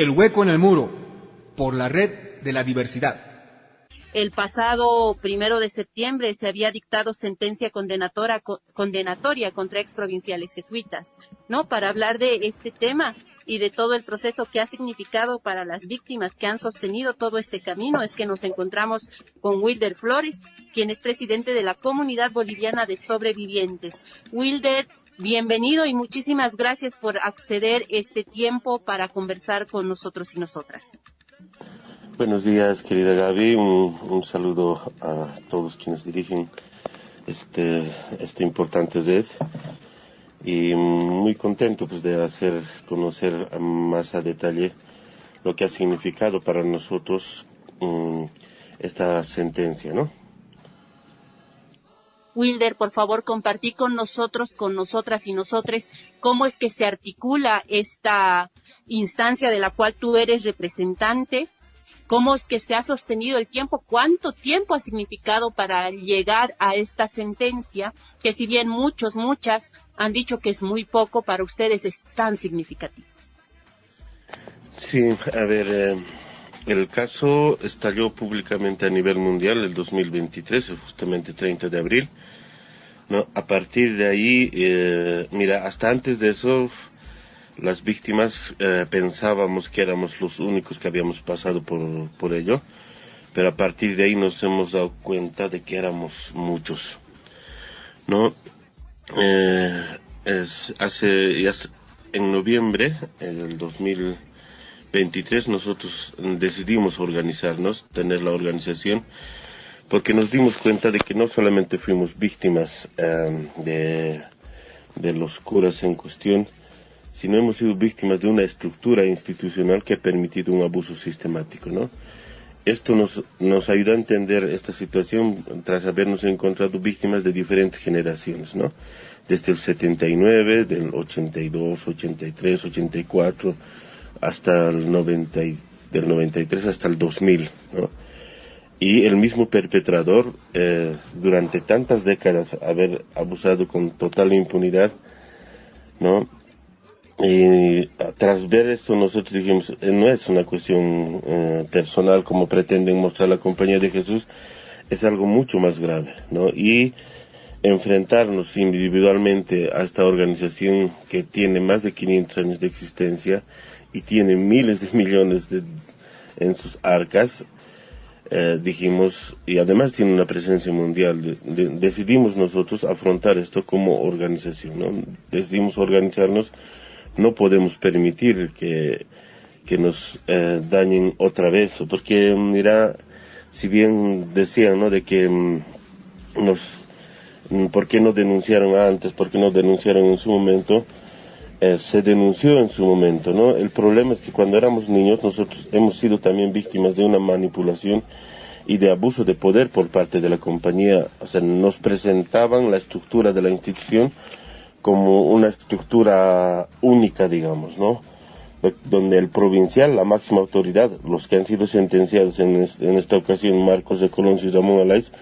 El hueco en el muro, por la red de la diversidad. El pasado 1 de septiembre se había dictado sentencia condenatoria contra exprovinciales jesuitas, ¿no? Para hablar de este tema y de todo el proceso que ha significado para las víctimas que han sostenido todo este camino, es que nos encontramos con Wilder Flores, quien es presidente de la Comunidad Boliviana de Sobrevivientes. Wilder, bienvenido y muchísimas gracias por acceder este tiempo para conversar con nosotros y nosotras. Buenos días, querida Gaby. Un saludo a todos quienes dirigen esta importante red. Y muy contento pues, de hacer conocer más a detalle lo que ha significado para nosotros esta sentencia, ¿no? Wilder, por favor, compartí con nosotros, con nosotras y nosotres, cómo es que se articula esta instancia de la cual tú eres representante. ¿Cómo es que se ha sostenido el tiempo? ¿Cuánto tiempo ha significado para llegar a esta sentencia? Que si bien muchas han dicho que es muy poco, para ustedes es tan significativo. Sí, a ver, el caso estalló públicamente a nivel mundial el 2023, justamente 30 de abril. ¿No? A partir de ahí, mira, hasta antes de eso, las víctimas pensábamos que éramos los únicos que habíamos pasado por ello, pero a partir de ahí nos hemos dado cuenta de que éramos muchos, ¿no? En noviembre del 2023 nosotros decidimos organizarnos, tener la organización, porque nos dimos cuenta de que no solamente fuimos víctimas de los curas en cuestión, sino hemos sido víctimas de una estructura institucional que ha permitido un abuso sistemático, ¿no? Esto nos ayuda a entender esta situación tras habernos encontrado víctimas de diferentes generaciones, ¿no? Desde el 79, del 82, 83, 84, hasta el 90, del 93 hasta el 2000, ¿no? Y el mismo perpetrador, durante tantas décadas, haber abusado con total impunidad, ¿no? Y tras ver esto nosotros dijimos, no es una cuestión personal como pretenden mostrar la Compañía de Jesús, es algo mucho más grave, ¿no? Y enfrentarnos individualmente a esta organización que tiene más de 500 años de existencia y tiene miles de millones en sus arcas, dijimos, y además tiene una presencia mundial, decidimos nosotros afrontar esto como organización, ¿no? Decidimos organizarnos. No podemos permitir que nos dañen otra vez, porque mira, si bien decían, ¿no?, de que ¿por qué no denunciaron antes? ¿Por qué no denunciaron en su momento? Se denunció en su momento, ¿no? El problema es que cuando éramos niños nosotros hemos sido también víctimas de una manipulación y de abuso de poder por parte de la compañía. O sea, nos presentaban la estructura de la institución como una estructura única, digamos, ¿no? Donde el provincial, la máxima autoridad, los que han sido sentenciados en esta ocasión, Marcos de Colón y Ramón Alaiz,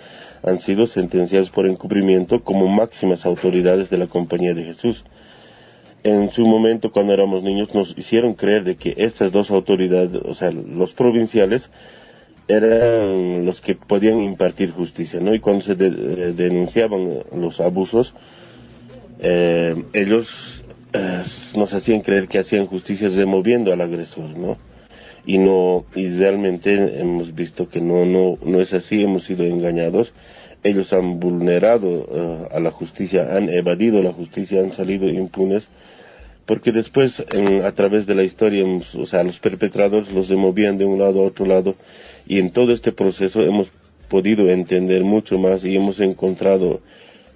han sido sentenciados por encubrimiento como máximas autoridades de la Compañía de Jesús. En su momento, cuando éramos niños, nos hicieron creer de que estas dos autoridades, o sea, los provinciales, eran los que podían impartir justicia, ¿no? Y cuando se denunciaban los abusos, ellos nos hacían creer que hacían justicia removiendo al agresor, ¿no? Y realmente hemos visto que no es así, hemos sido engañados. Ellos han vulnerado a la justicia, han evadido la justicia, han salido impunes, porque después, a través de la historia, o sea, los perpetradores los removían de un lado a otro lado, y en todo este proceso hemos podido entender mucho más y hemos encontrado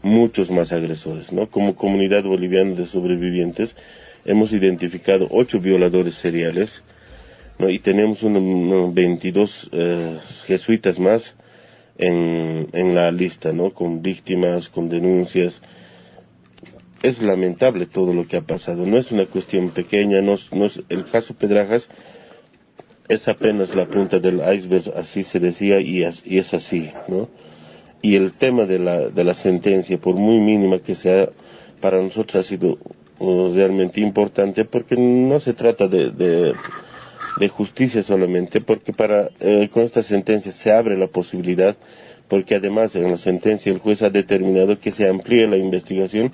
muchos más agresores, ¿no? Como Comunidad Boliviana de Sobrevivientes hemos identificado 8 violadores seriales, ¿no? Y tenemos unos 22 jesuitas más en la lista, ¿no? Con víctimas, con denuncias. Es lamentable todo lo que ha pasado, no es una cuestión pequeña, no es el caso Pedrajas es apenas la punta del iceberg, así se decía, y es así, ¿no? Y el tema de la sentencia, por muy mínima que sea, para nosotros ha sido realmente importante, porque no se trata de de justicia solamente, porque con esta sentencia se abre la posibilidad, porque además en la sentencia el juez ha determinado que se amplíe la investigación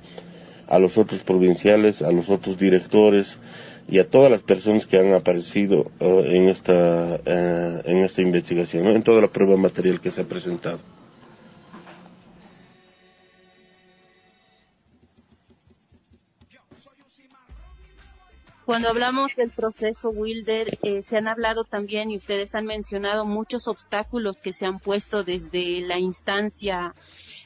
a los otros provinciales, a los otros directores y a todas las personas que han aparecido en esta investigación, ¿no? En toda la prueba material que se ha presentado. Cuando hablamos del proceso Wilder, se han hablado también y ustedes han mencionado muchos obstáculos que se han puesto desde la instancia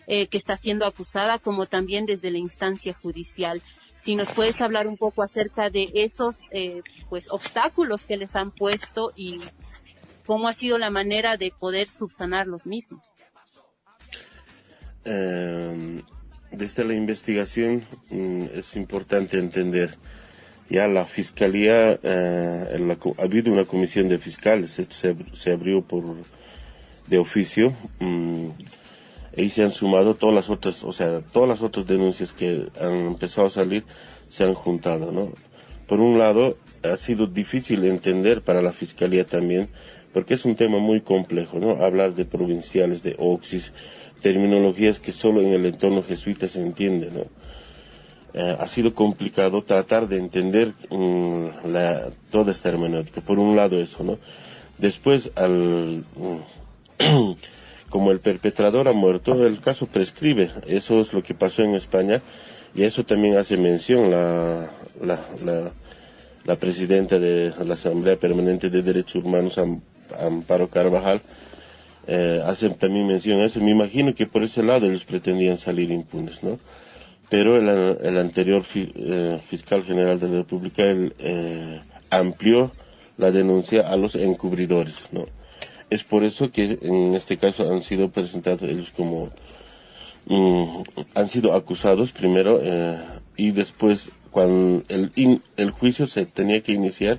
que está siendo acusada, como también desde la instancia judicial. Si nos puedes hablar un poco acerca de esos pues obstáculos que les han puesto y cómo ha sido la manera de poder subsanar los mismos. Desde la investigación es importante entender. Ya la Fiscalía, ha habido una comisión de fiscales, se abrió de oficio, y se han sumado todas las otras denuncias que han empezado a salir, se han juntado, ¿no? Por un lado, ha sido difícil entender para la Fiscalía también, porque es un tema muy complejo, ¿no? Hablar de provinciales, de oxis, terminologías que solo en el entorno jesuita se entiende, ¿no? Ha sido complicado tratar de entender toda esta hermenéutica. Por un lado eso, ¿no? Después, como el perpetrador ha muerto, el caso prescribe. Eso es lo que pasó en España, y eso también hace mención la presidenta de la Asamblea Permanente de Derechos Humanos, Amparo Carvajal, hace también mención a eso. Me imagino que por ese lado ellos pretendían salir impunes, ¿no? Pero el anterior fiscal general de la República amplió la denuncia a los encubridores, ¿no? Es por eso que en este caso han sido presentados ellos como han sido acusados primero, y después cuando el juicio se tenía que iniciar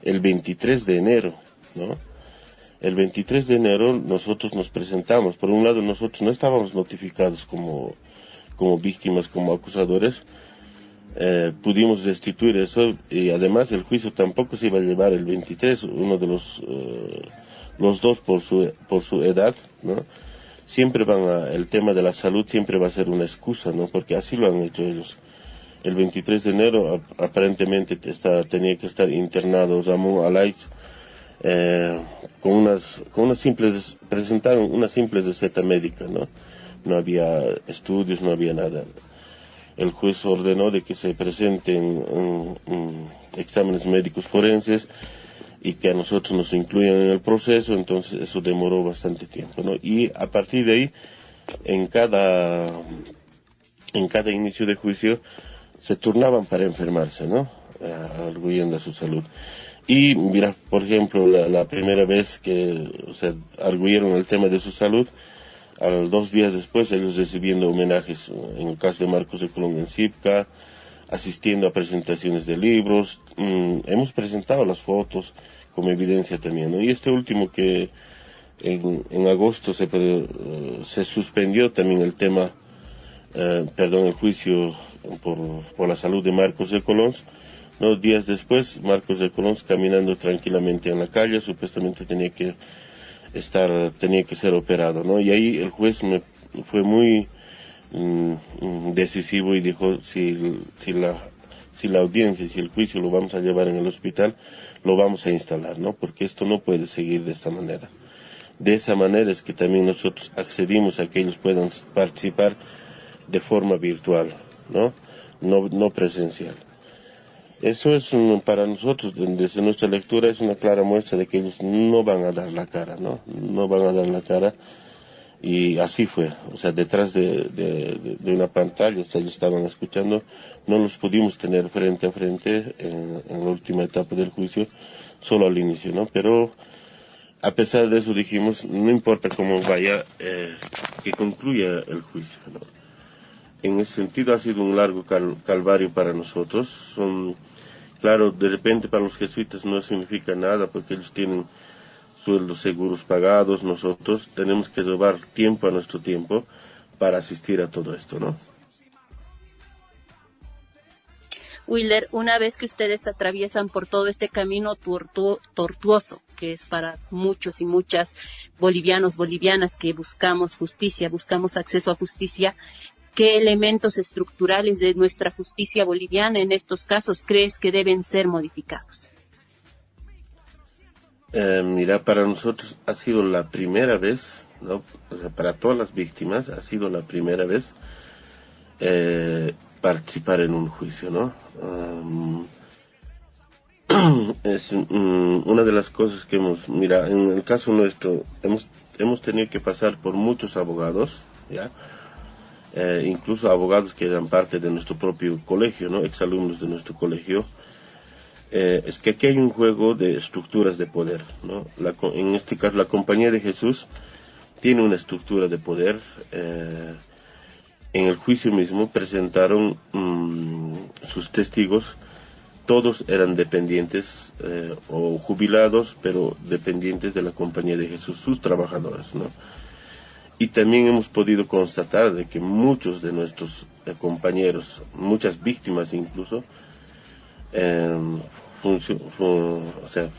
el 23 de enero, ¿no? El 23 de enero nosotros nos presentamos. Por un lado, nosotros no estábamos notificados como víctimas, como acusadores. Pudimos restituir eso, y además el juicio tampoco se iba a llevar el 23, uno de los dos por su edad, ¿no? Siempre el tema de la salud siempre va a ser una excusa, ¿no? Porque así lo han hecho ellos. El 23 de enero aparentemente tenía que estar internado Ramón Alaix, presentaron una simple receta médica, ¿no? No había estudios, no había nada. El juez ordenó de que se presenten exámenes médicos forenses y que a nosotros nos incluyan en el proceso. Entonces eso demoró bastante tiempo, ¿no? Y a partir de ahí, en cada inicio de juicio, se turnaban para enfermarse, ¿no? Arguyendo a su salud. Y mira, por ejemplo, la primera vez que arguyeron el tema de su salud, a los 2 días después ellos recibiendo homenajes, en el caso de Marcos de Colón en Cipca, asistiendo a presentaciones de libros. Hemos presentado las fotos como evidencia también, ¿no? Y este último que en agosto se suspendió también el tema, el juicio por la salud de Marcos de Colón. 2 días después, Marcos de Colón caminando tranquilamente en la calle, supuestamente tenía que ser operado, ¿no? Y ahí el juez fue muy decisivo y dijo, si la audiencia, si el juicio lo vamos a llevar en el hospital, lo vamos a instalar, ¿no? Porque esto no puede seguir de esta manera. De esa manera es que también nosotros accedimos a que ellos puedan participar de forma virtual, ¿no? No presencial. Eso es para nosotros, desde nuestra lectura, es una clara muestra de que ellos no van a dar la cara, ¿no? No van a dar la cara, y así fue. O sea, detrás de una pantalla, ellos estaban escuchando, no los pudimos tener frente a frente en la última etapa del juicio, solo al inicio, ¿no? Pero a pesar de eso dijimos, no importa cómo vaya, que concluya el juicio, ¿no? En ese sentido ha sido un largo calvario para nosotros. Claro, de repente para los jesuitas no significa nada porque ellos tienen sueldos seguros pagados. Nosotros tenemos que robar tiempo a nuestro tiempo para asistir a todo esto, ¿no? Willer, una vez que ustedes atraviesan por todo este camino tortuoso, que es para muchos y muchas bolivianos, bolivianas que buscamos justicia, buscamos acceso a justicia, ¿qué elementos estructurales de nuestra justicia boliviana en estos casos crees que deben ser modificados? Mira, para nosotros ha sido la primera vez, ¿no? O sea, para todas las víctimas ha sido la primera vez participar en un juicio, ¿no? Es una de las cosas que mira, en el caso nuestro, hemos tenido que pasar por muchos abogados, ¿ya? Incluso abogados que eran parte de nuestro propio colegio, ¿no? Exalumnos de nuestro colegio. Es que aquí hay un juego de estructuras de poder, ¿no? En este caso, la Compañía de Jesús tiene una estructura de poder. En el juicio mismo presentaron sus testigos, todos eran dependientes o jubilados, pero dependientes de la Compañía de Jesús, sus trabajadores, ¿no? Y también hemos podido constatar de que muchos de nuestros compañeros, muchas víctimas incluso,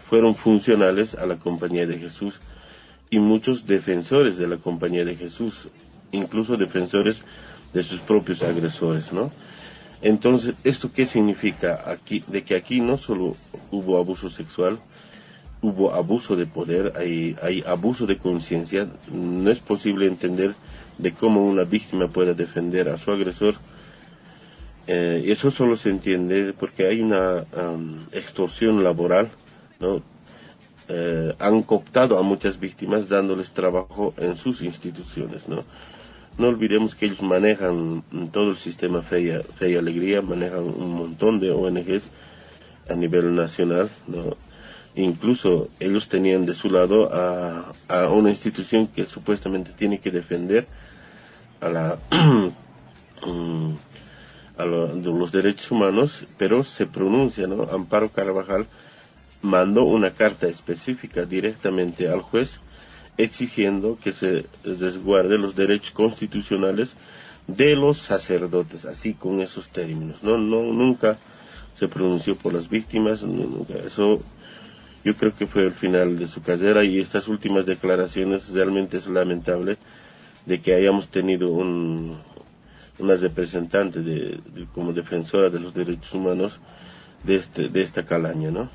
fueron funcionales a la Compañía de Jesús, y muchos defensores de la Compañía de Jesús, incluso defensores de sus propios agresores, ¿no? Entonces, ¿esto qué significa aquí? De que aquí no solo hubo abuso sexual, hubo abuso de poder, hay abuso de conciencia. No es posible entender de cómo una víctima pueda defender a su agresor. Y eso solo se entiende porque hay una extorsión laboral, ¿no? Han cooptado a muchas víctimas dándoles trabajo en sus instituciones, ¿no? No olvidemos que ellos manejan todo el sistema Fe y Alegría, manejan un montón de ONGs a nivel nacional, ¿no? Incluso ellos tenían de su lado a una institución que supuestamente tiene que defender a los derechos humanos, pero se pronuncia, ¿no? Amparo Carvajal mandó una carta específica directamente al juez exigiendo que se resguarde los derechos constitucionales de los sacerdotes, así con esos términos. Nunca se pronunció por las víctimas, nunca. Eso yo creo que fue el final de su carrera, y estas últimas declaraciones realmente es lamentable de que hayamos tenido una representante como defensora de los derechos humanos de esta calaña, ¿no?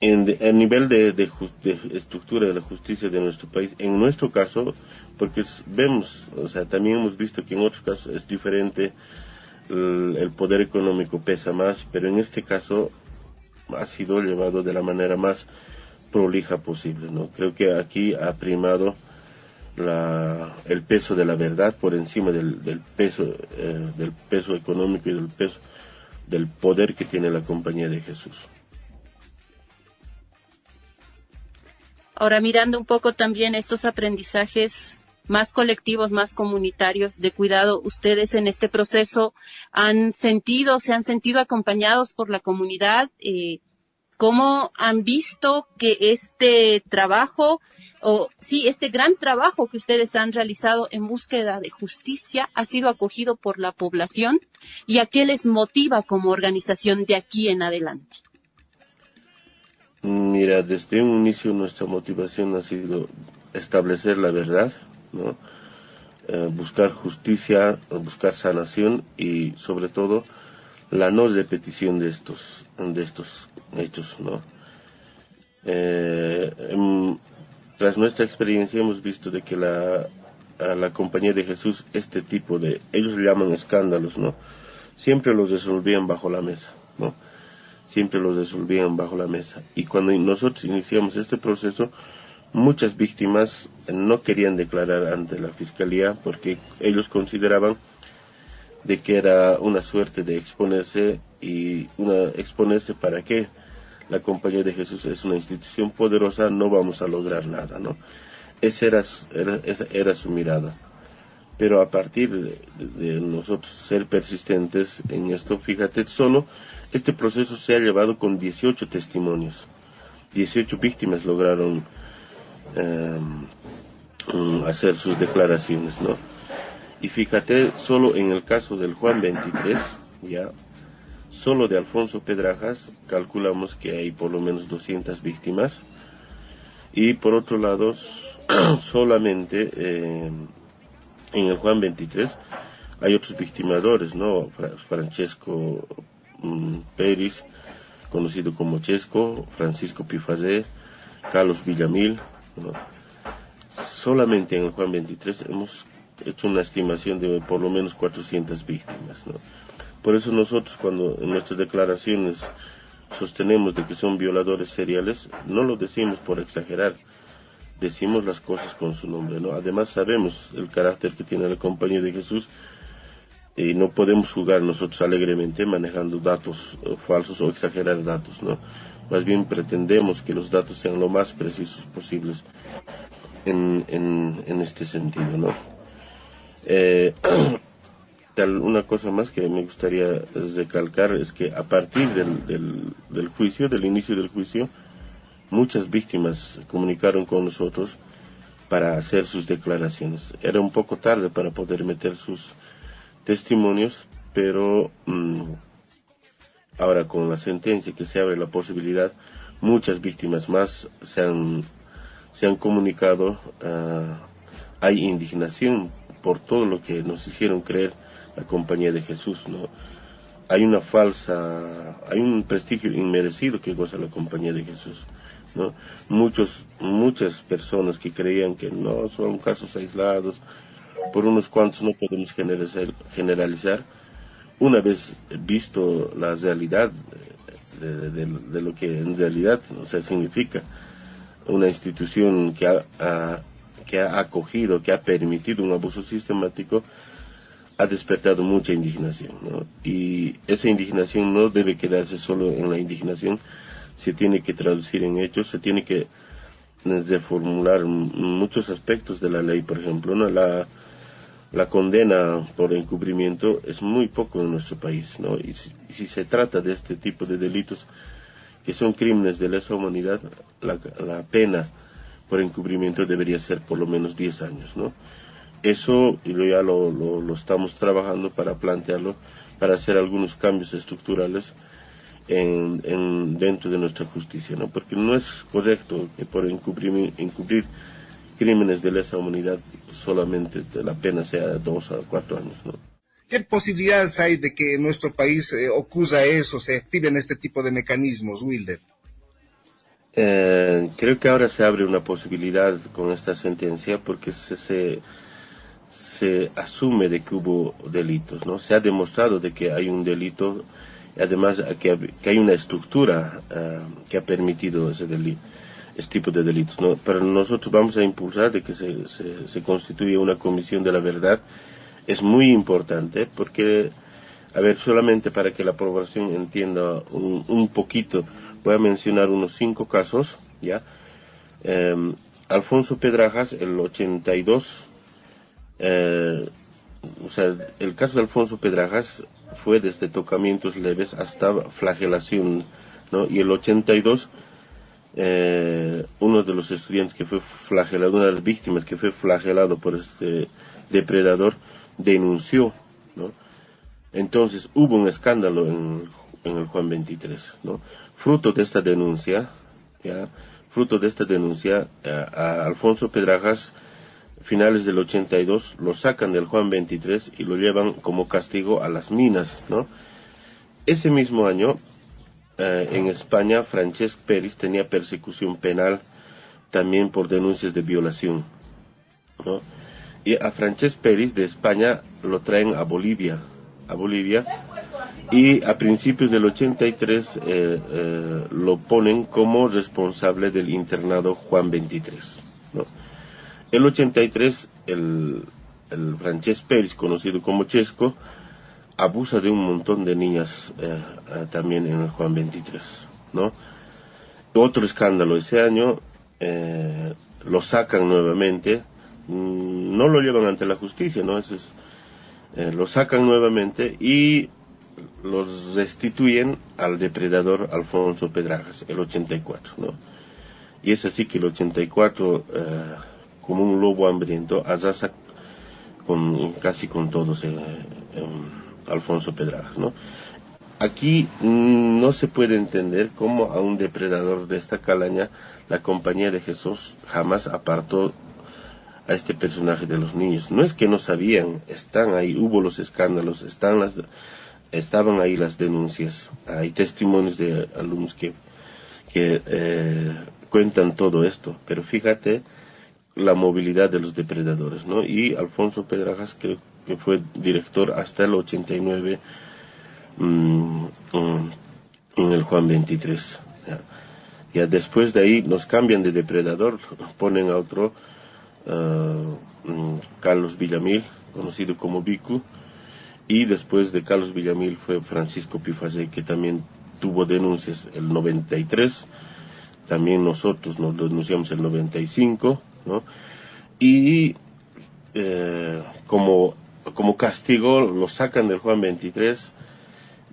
A nivel de estructura de la justicia de nuestro país, en nuestro caso, porque vemos, o sea, también hemos visto que en otros casos es diferente, el poder económico pesa más, pero en este caso ha sido llevado de la manera más prolija posible, ¿no? Creo que aquí ha primado el peso de la verdad por encima del peso económico y del peso del poder que tiene la Compañía de Jesús. Ahora, mirando un poco también estos aprendizajes más colectivos, más comunitarios de cuidado, ustedes en este proceso se han sentido acompañados por la comunidad. ¿Cómo han visto que este trabajo, este gran trabajo que ustedes han realizado en búsqueda de justicia ha sido acogido por la población? ¿Y a qué les motiva como organización de aquí en adelante? Mira, desde un inicio nuestra motivación ha sido establecer la verdad, ¿no? Buscar justicia, buscar sanación y sobre todo la no repetición de estos hechos, ¿no? Tras nuestra experiencia hemos visto de que a la Compañía de Jesús este tipo ellos le llaman escándalos, ¿no? Siempre los resolvían bajo la mesa, ¿no? Siempre los resolvían bajo la mesa. Y cuando nosotros iniciamos este proceso, muchas víctimas no querían declarar ante la Fiscalía porque ellos consideraban de que era una suerte de exponerse, y exponerse para qué. La Compañía de Jesús es una institución poderosa, no vamos a lograr nada, ¿no? Esa era su mirada. Pero a partir de nosotros ser persistentes en esto, fíjate, solo este proceso se ha llevado con 18 testimonios. 18 víctimas lograron hacer sus declaraciones, ¿no? Y fíjate, solo en el caso del Juan 23, ya, solo de Alfonso Pedrajas calculamos que hay por lo menos 200 víctimas, y por otro lado, solamente en el Juan 23 hay otros victimadores, ¿no? Francesco Peris, conocido como Chesco, Francisco Pifazé, Carlos Villamil, ¿no? Solamente en el Juan 23 hemos hecho una estimación de por lo menos 400 víctimas, ¿no? Por eso nosotros, cuando en nuestras declaraciones sostenemos de que son violadores seriales, no lo decimos por exagerar, decimos las cosas con su nombre, ¿no? Además sabemos el carácter que tiene la Compañía de Jesús, y no podemos jugar nosotros alegremente manejando datos falsos o exagerar datos, ¿no? Más bien pretendemos que los datos sean lo más precisos posibles en este sentido, ¿no? Una cosa más que me gustaría recalcar es que a partir del juicio, del inicio del juicio, muchas víctimas comunicaron con nosotros para hacer sus declaraciones. Era un poco tarde para poder meter sus testimonios, pero ahora con la sentencia que se abre la posibilidad, muchas víctimas más se han comunicado. Hay indignación por todo lo que nos hicieron creer la Compañía de Jesús, ¿no? Hay un prestigio inmerecido que goza la Compañía de Jesús, ¿no? Muchas personas que creían que no son casos aislados, por unos cuantos no podemos generalizar. Una vez visto la realidad de lo que en realidad, o sea, significa una institución que ha acogido, que ha permitido un abuso sistemático, ha despertado mucha indignación, ¿no? Y esa indignación no debe quedarse solo en la indignación, se tiene que traducir en hechos, se tiene que reformular muchos aspectos de la ley. Por ejemplo, ¿no? La condena por encubrimiento es muy poco en nuestro país, ¿no? Y si se trata de este tipo de delitos que son crímenes de lesa humanidad, la pena por encubrimiento debería ser por lo menos 10 años, ¿no? Eso ya lo estamos trabajando para plantearlo, para hacer algunos cambios estructurales dentro de nuestra justicia, ¿no? Porque no es correcto que por encubrir crímenes de lesa humanidad solamente la pena sea de 2 a 4 años, ¿no? ¿Qué posibilidades hay de que en nuestro país ocurra eso, se activen este tipo de mecanismos, Wilder? Creo que ahora se abre una posibilidad con esta sentencia, porque se asume de que hubo delitos, ¿no? Se ha demostrado de que hay un delito, además que hay una estructura que ha permitido ese tipo de delitos, ¿no? Pero nosotros vamos a impulsar de que se constituya una comisión de la verdad. Es muy importante porque, a ver, solamente para que la población entienda un poquito, voy a mencionar unos 5 casos, ¿ya? Alfonso Pedrajas, el 82, o sea, el caso de Alfonso Pedrajas fue desde tocamientos leves hasta flagelación, ¿no? Y el 82, uno de los estudiantes que fue flagelado, una de las víctimas que fue flagelado por este depredador, denunció, ¿no? Entonces hubo un escándalo en el Juan 23, ¿no? Fruto de esta denuncia, a Alfonso Pedrajas, finales del 82, lo sacan del Juan 23 y lo llevan como castigo a las minas, ¿no? Ese mismo año, en España, Francesc Peris tenía persecución penal también por denuncias de violación, ¿no? Y a Francesc Peris de España lo traen a Bolivia, y a principios del 83 lo ponen como responsable del internado Juan 23, ¿no? El 83, el Francesc Peris, conocido como Chesco, abusa de un montón de niñas también en el Juan 23, ¿no? Otro escándalo ese año, lo sacan nuevamente, no lo llevan ante la justicia, ¿no? Lo sacan nuevamente y los restituyen al depredador Alfonso Pedrajas, el 84, ¿no? Y es así que el 84, como un lobo hambriento, arrasa casi con todos Alfonso Pedrajas, ¿no? Aquí no se puede entender cómo a un depredador de esta calaña la Compañía de Jesús jamás apartó a este personaje de los niños. No es que no sabían, están ahí, hubo los escándalos, estaban ahí las denuncias, hay testimonios de alumnos que cuentan todo esto, pero fíjate la movilidad de los depredadores, ¿no? Y Alfonso Pedrajas creo que fue director hasta el 89 en el Juan 23. Ya después de ahí nos cambian de depredador, ponen a otro, Carlos Villamil, conocido como Vicu, y después de Carlos Villamil fue Francisco Pifacé, que también tuvo denuncias el 93, también nosotros nos denunciamos el 95, ¿no? Y como castigo lo sacan del Juan 23,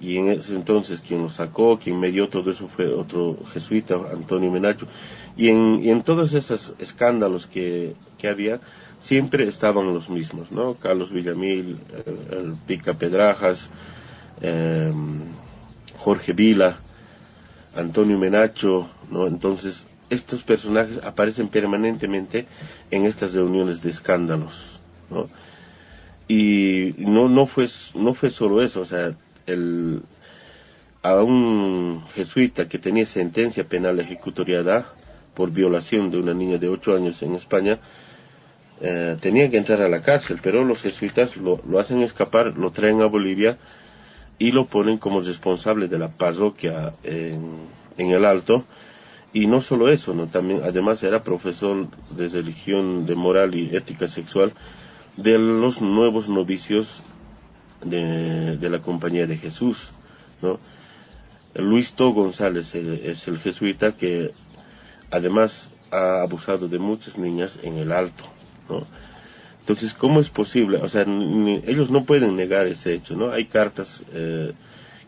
y en ese entonces quien lo sacó, quien medió todo eso fue otro jesuita, Antonio Menacho, y en todos esos escándalos que había, siempre estaban los mismos, ¿no? Carlos Villamil, el Pica Pedrajas, Jorge Vila, Antonio Menacho, ¿no? Entonces, estos personajes aparecen permanentemente en estas reuniones de escándalos, ¿no? Y no fue solo eso, o sea, a un jesuita que tenía sentencia penal ejecutoriada por violación de una niña de 8 años en España, tenía que entrar a la cárcel, pero los jesuitas lo hacen escapar, lo traen a Bolivia y lo ponen como responsable de la parroquia en el Alto. Y no solo eso, ¿no? También, además era profesor de religión, de moral y ética sexual de los nuevos novicios de la Compañía de Jesús, ¿no? Luis To González es el jesuita que además ha abusado de muchas niñas en el Alto, ¿no? Entonces, ¿cómo es posible? O sea, ellos no pueden negar ese hecho, ¿no? Hay cartas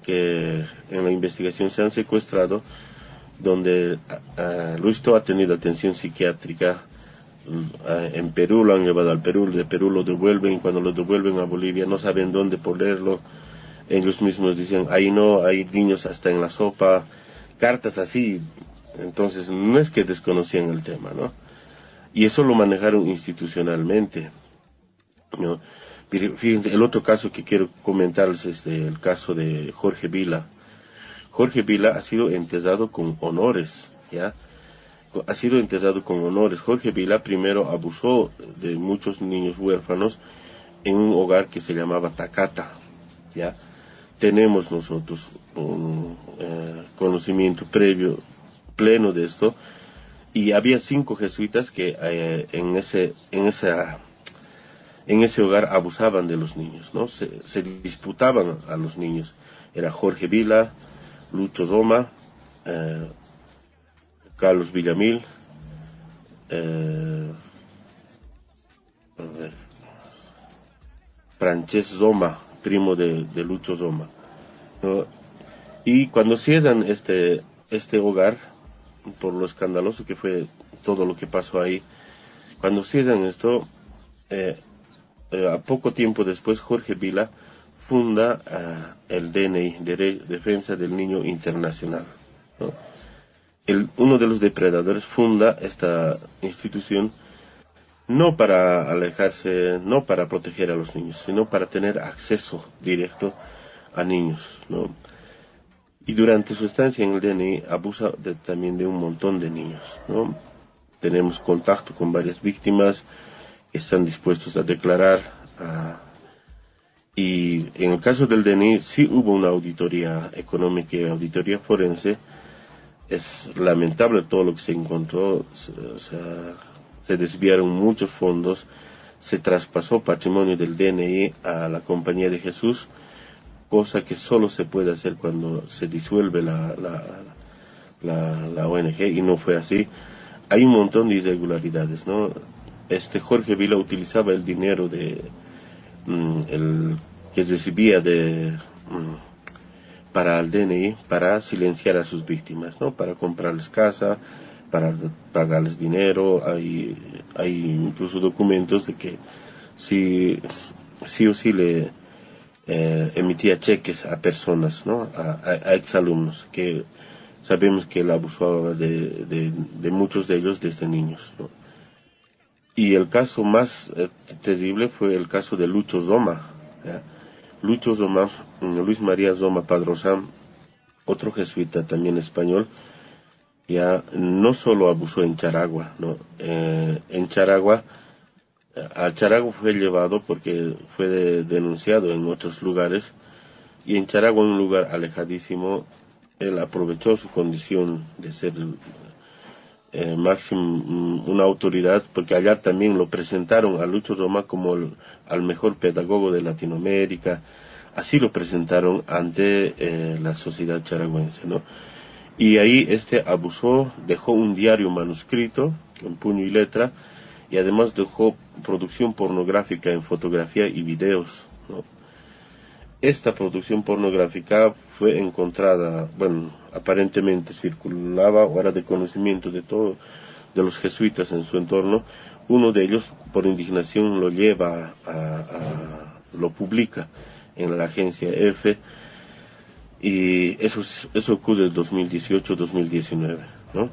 que en la investigación se han secuestrado donde Luis To ha tenido atención psiquiátrica. En Perú lo han llevado al Perú, de Perú lo devuelven, y cuando lo devuelven a Bolivia no saben dónde ponerlo. Ellos mismos dicen, ahí no, hay niños hasta en la sopa, cartas así. Entonces, no es que desconocían el tema, ¿no? Y eso lo manejaron institucionalmente, ¿no? Fíjense, el otro caso que quiero comentarles es el caso de Jorge Vila. Jorge Vila ha sido enterrado con honores, ¿ya? Ha sido enterrado con honores. Jorge Vila primero abusó de muchos niños huérfanos en un hogar que se llamaba Tacata, ¿ya? Tenemos nosotros un conocimiento pleno de esto, y había 5 jesuitas que en ese hogar abusaban de los niños, ¿no? Se disputaban a los niños. Era Jorge Vila, Lucho Roma, Carlos Villamil, Francés Roma, primo de Lucho Roma, ¿no? Y cuando cierran este hogar, por lo escandaloso que fue todo lo que pasó ahí, cuando cierran esto, a poco tiempo después Jorge Vila funda el DNI, Defensa del Niño Internacional, ¿no? Uno de los depredadores funda esta institución no para alejarse, no para proteger a los niños, sino para tener acceso directo a niños, ¿no? Y durante su estancia en el DNI abusa también de un montón de niños, ¿no? Tenemos contacto con varias víctimas que están dispuestos a declarar. Y en el caso del DNI sí hubo una auditoría económica y auditoría forense. Es lamentable todo lo que se encontró, o sea, se desviaron muchos fondos, se traspasó patrimonio del DNI a la Compañía de Jesús, cosa que solo se puede hacer cuando se disuelve la ONG, y no fue así. Hay un montón de irregularidades, ¿no? Jorge Vila utilizaba el dinero que recibía para el DNI para silenciar a sus víctimas, ¿no? Para comprarles casa, para pagarles dinero. Hay incluso documentos de que sí o sí emitía cheques a personas, ¿no? A exalumnos, que sabemos que él abusaba de muchos de ellos desde niños, ¿no? Y el caso más terrible fue el caso de Lucho Zoma, ¿ya? Lucho Zoma, Luis María Zoma Padrosán, otro jesuita también español, ya no solo abusó en Charagua, ¿no? En Charagua, a Charagua fue llevado porque fue denunciado en otros lugares, y en Charagua, un lugar alejadísimo, él aprovechó su condición de ser máximo una autoridad, porque allá también lo presentaron a Lucho Zoma como al mejor pedagogo de Latinoamérica. Así lo presentaron ante la sociedad charagüense, ¿no? Y ahí abusó, dejó un diario manuscrito en puño y letra, y además dejó producción pornográfica en fotografía y videos, ¿no? Esta producción pornográfica fue encontrada, bueno, aparentemente circulaba o era de conocimiento de todos, de los jesuitas en su entorno. Uno de ellos, por indignación, lo lleva lo publica en la agencia EFE, y eso ocurre en 2018-2019, ¿no?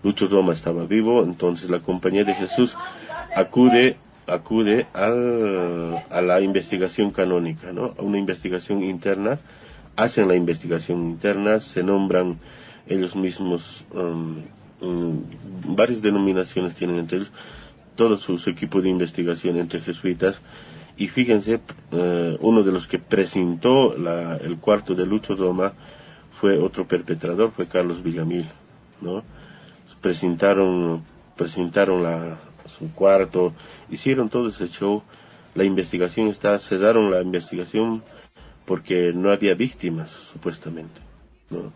Lucho Zoma estaba vivo, entonces la Compañía de Jesús acude a la investigación canónica, ¿no? A una investigación interna, hacen la investigación interna, se nombran ellos mismos, varias denominaciones tienen entre ellos, todo su equipo de investigación entre jesuitas, y fíjense, uno de los que presentó el cuarto de Lucho Zoma fue otro perpetrador, fue Carlos Villamil, ¿no? Presentaron su cuarto, hicieron todo ese show. La investigación cesaron la investigación porque no había víctimas, supuestamente, ¿no?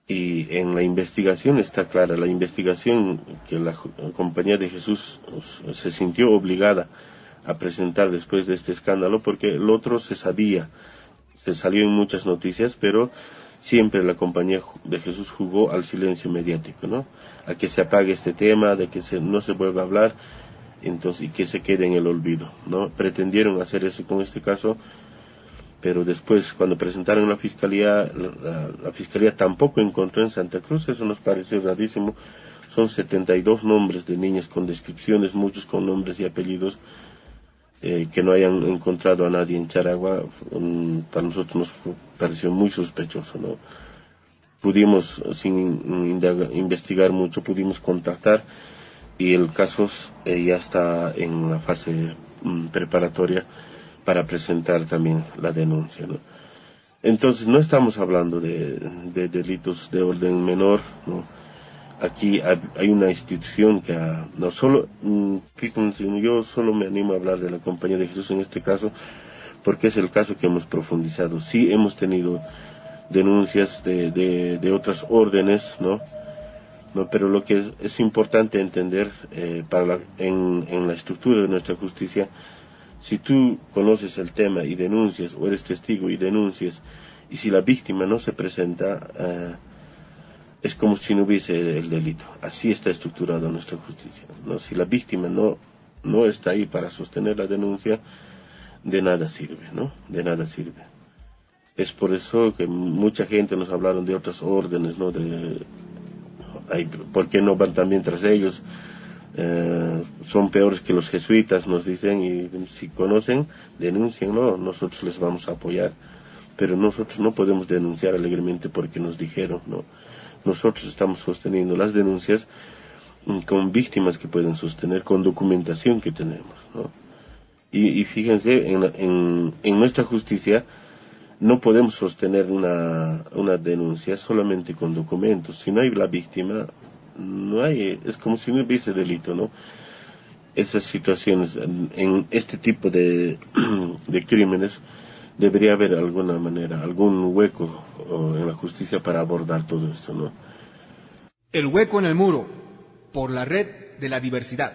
Y en la investigación está clara, la investigación que la Compañía de Jesús se sintió obligada a presentar después de este escándalo, porque el otro se sabía, se salió en muchas noticias, pero siempre la Compañía de Jesús jugó al silencio mediático, ¿no? A que se apague este tema, de que no se vuelva a hablar, entonces, y que se quede en el olvido, ¿no? Pretendieron hacer eso con este caso, pero después, cuando presentaron la Fiscalía, la Fiscalía tampoco encontró en Santa Cruz. Eso nos pareció rarísimo. Son 72 nombres de niñas con descripciones, muchos con nombres y apellidos, que no hayan encontrado a nadie en Charagua. Para nosotros nos pareció muy sospechoso, ¿no? Pudimos, sin investigar mucho, pudimos contactar, y el caso ya está en la fase preparatoria para presentar también la denuncia, ¿no? Entonces no estamos hablando de delitos de orden menor, ¿no? Aquí hay una institución que no solo, fíjense, yo solo me animo a hablar de la Compañía de Jesús en este caso, porque es el caso que hemos profundizado. Sí hemos tenido denuncias de otras órdenes, ¿no? Pero lo que es importante entender en la estructura de nuestra justicia, si tú conoces el tema y denuncias, o eres testigo y denuncias, y si la víctima no se presenta, es como si no hubiese el delito. Así está estructurada nuestra justicia, ¿no? Si la víctima no está ahí para sostener la denuncia, de nada sirve, ¿no? De nada sirve. Es por eso que mucha gente nos hablaron de otras órdenes, ¿no? ¿Por qué no van también tras ellos? Son peores que los jesuitas, nos dicen, y si conocen, denuncien, ¿no? Nosotros les vamos a apoyar, pero nosotros no podemos denunciar alegremente porque nos dijeron, ¿no? Nosotros estamos sosteniendo las denuncias con víctimas que pueden sostener, con documentación que tenemos, ¿no? Y fíjense, en nuestra justicia no podemos sostener una denuncia solamente con documentos. Si no hay la víctima, no hay, es como si no hubiese delito, ¿no? Esas situaciones, en este tipo de crímenes, debería haber alguna manera, algún hueco en la justicia para abordar todo esto, ¿no? El hueco en el muro, por la red de la diversidad.